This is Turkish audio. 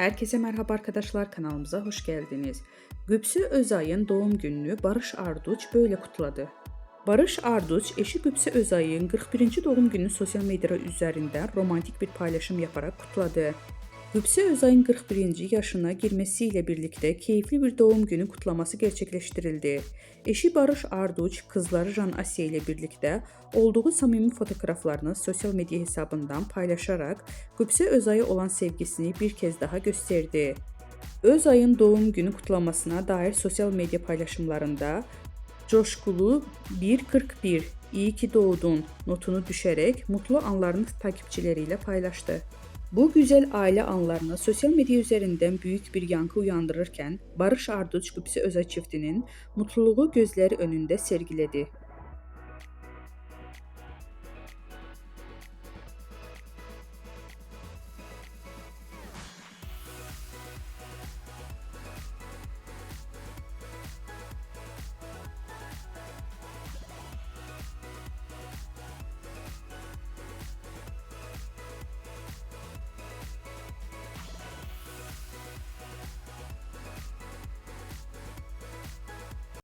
Herkese merhaba arkadaşlar, kanalımıza hoş geldiniz. Gübsü Özay'ın doğum gününü Barış Arduç böyle kutladı. Barış Arduç eşi Gübsü Özay'ın 41. doğum gününü sosyal medya üzerinden romantik bir paylaşım yaparak kutladı. Gübsü Özay'ın 41. yaşına girmesiyle birlikte keyifli bir doğum günü kutlaması gerçekleştirildi. Eşi Barış Arduç, kızları Jan Asya ile birlikte olduğu samimi fotoğraflarını sosyal medya hesabından paylaşarak Gübsü Özay'a olan sevgisini bir kez daha gösterdi. Özay'ın doğum günü kutlamasına dair sosyal medya paylaşımlarında coşkulu 1.41 iyi ki doğdun notunu düşerek mutlu anlarını takipçileriyle paylaştı. Bu güzel aile anlarını sosyal medya üzerinden büyük bir yankı uyandırırken Barış Arduç Gübsü Özay çiftinin mutluluğu gözleri önünde sergiledi.